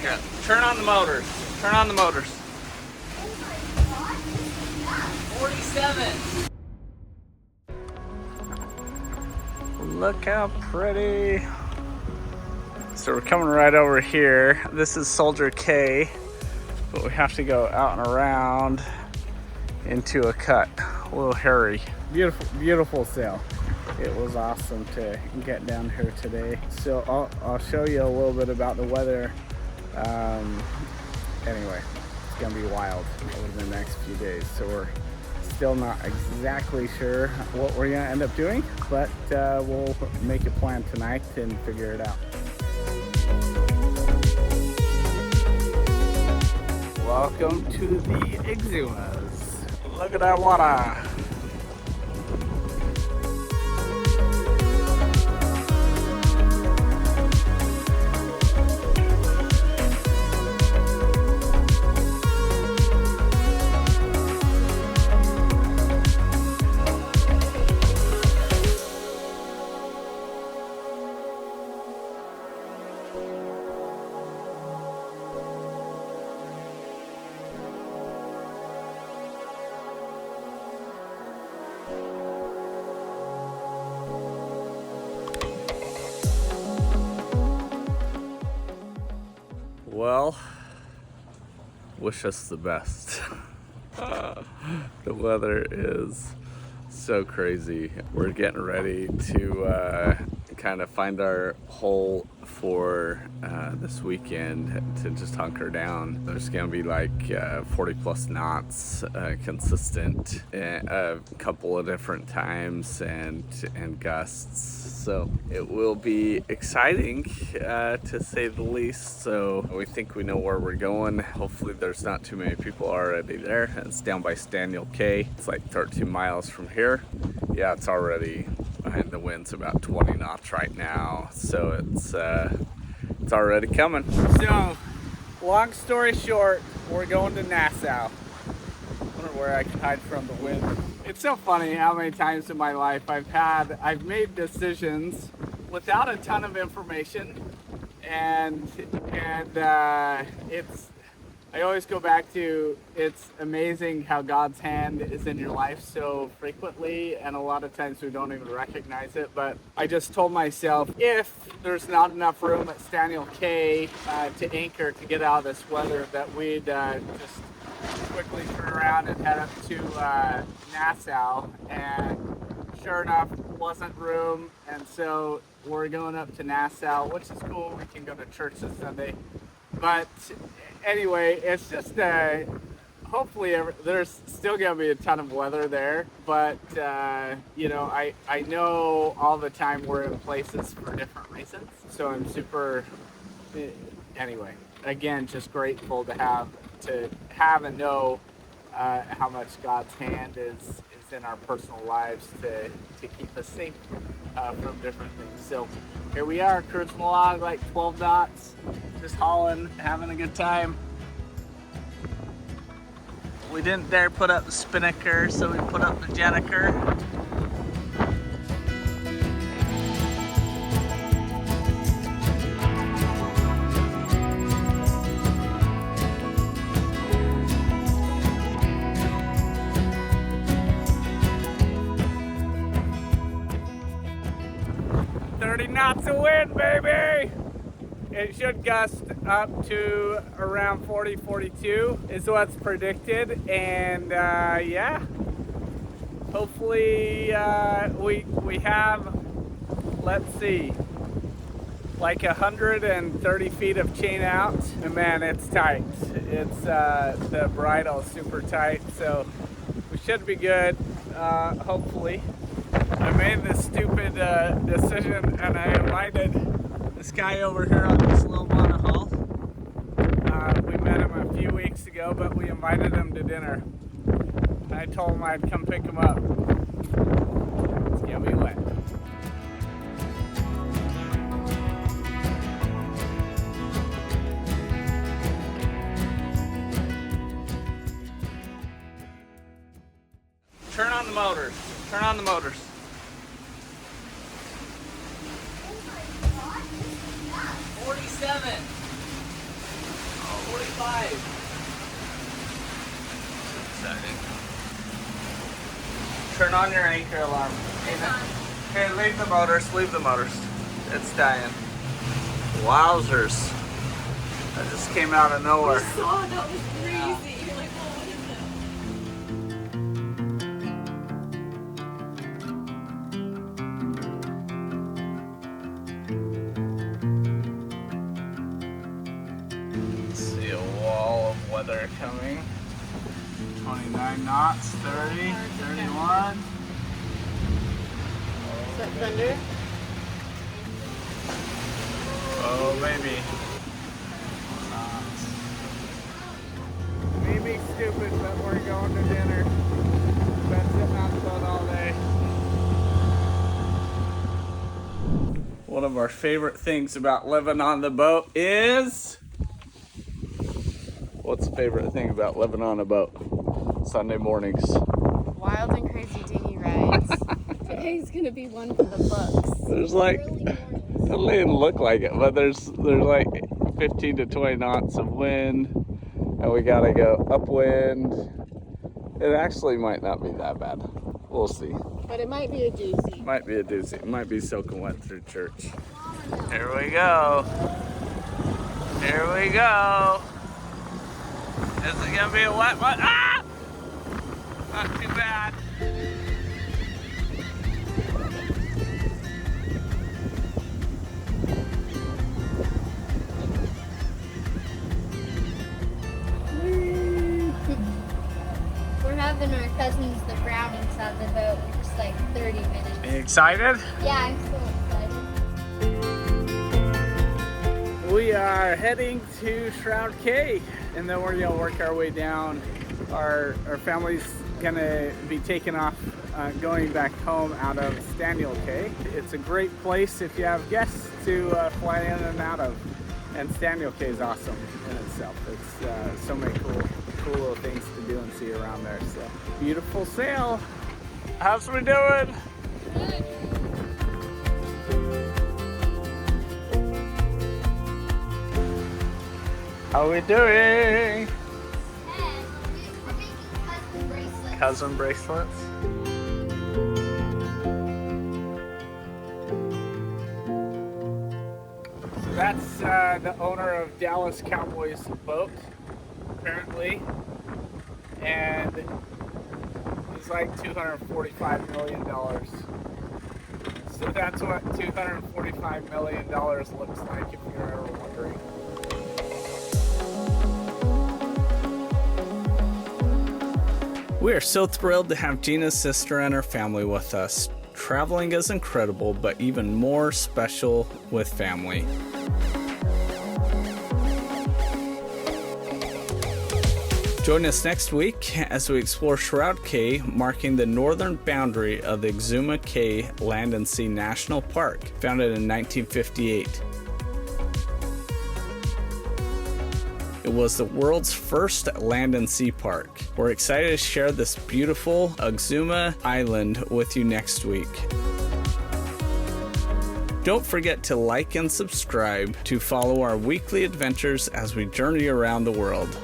Gina, turn on the motors. Turn on the motors. 47. Look how pretty. So we're coming right over here. This is Shroud Cay, but we have to go out and around into a cut. A little hairy. Beautiful, beautiful sail. It was awesome to get down here today. So I'll show you a little bit about the weather. Anyway, it's gonna be wild over the next few days. So we're still not exactly sure what we're gonna end up doing, but we'll make a plan tonight and figure it out. Welcome to the Exumas. Look at that water. Well, wish us the best. The weather is so crazy. We're getting ready to kind of find our hole for this weekend to just hunker down. There's gonna be like 40 plus knots consistent a couple of different times and gusts. So it will be exciting to say the least. So we think we know where we're going. Hopefully there's not too many people already there. It's down by Shroud Cay. It's like 13 miles from here. Yeah, it's already behind the wind's about 20 knots right now. So it's already coming. So long story short, we're going to Nassau. I wonder where I can hide from the wind. It's so funny how many times in my life I've made decisions without a ton of information, and I always go back to, it's amazing how God's hand is in your life so frequently, and a lot of times we don't even recognize it. But I just told myself, if there's not enough room at Shroud Cay to anchor to get out of this weather, that we'd just quickly turn around and head up to Nassau. And sure enough, wasn't room, and so we're going up to Nassau, which is cool. We can go to church this Sunday. But anyway, it's just hopefully there's still gonna be a ton of weather there, but you know, I know all the time we're in places for different reasons, so I'm super, anyway, again, just grateful to have and know how much God's hand is in our personal lives to keep us safe from different things. So here we are, cruising along like 12 knots, just hauling, having a good time. We didn't dare put up the spinnaker, so we put up the gennaker. Knots of wind, baby! It should gust up to around 40, 42 is what's predicted, and yeah, hopefully we have, let's see, like 130 feet of chain out, and man, it's tight. It's the bridle is super tight, so we should be good, hopefully. I made this stupid decision, and I invited this guy over here on this little monohull. We met him a few weeks ago, but we invited him to dinner. I told him I'd come pick him up. It's gonna be wet. Turn on the motors. Turn on the motors. 5. Exciting. Turn on your anchor alarm. Okay, leave the motors, It's dying. Wowzers. That just came out of nowhere. I saw that was crazy. You're like, oh, what is See a wall of weather coming. 29 knots, 30, 31. Is that thunder? Oh, maybe. Maybe stupid, but we're going to dinner. Been sitting on the boat all day. One of our favorite things about living on the boat is... What's the favorite thing about living on a boat? Sunday mornings. Wild and crazy dinghy rides. Today's gonna be one for the books. There's like, it doesn't even look like it, but there's like 15 to 20 knots of wind, and we gotta go upwind. It actually might not be that bad. We'll see. But it might be a doozy. Might be a doozy. It might be soaking wet through church. Here we go. Here we go. Is it gonna be a wet one? Ah! Not too bad. We're having our cousins, the brownies, on the boat in just like 30 minutes. Are you excited? Yeah, I'm so excited. We are heading to Shroud Cay, and then we're gonna work our way down. Our family's gonna be taking off, going back home out of Shroud Cay. It's a great place if you have guests to fly in and out of. And Shroud Cay is awesome in itself. It's so many cool little things to do and see around there. So beautiful sail. How's we doing? Good. How we doing? And we're making cousin bracelets. Cousin bracelets. So that's the owner of Dallas Cowboys boat, apparently, and it's like $245 million. So that's what $245 million looks like, if you're ever wondering. We are so thrilled to have Gina's sister and her family with us. Traveling is incredible, but even more special with family. Join us next week as we explore Shroud Cay, marking the northern boundary of the Exumas Cay Land and Sea National Park, founded in 1958. It was the world's first land and sea park. We're excited to share this beautiful Exumas island with you next week. Don't forget to like and subscribe to follow our weekly adventures as we journey around the world.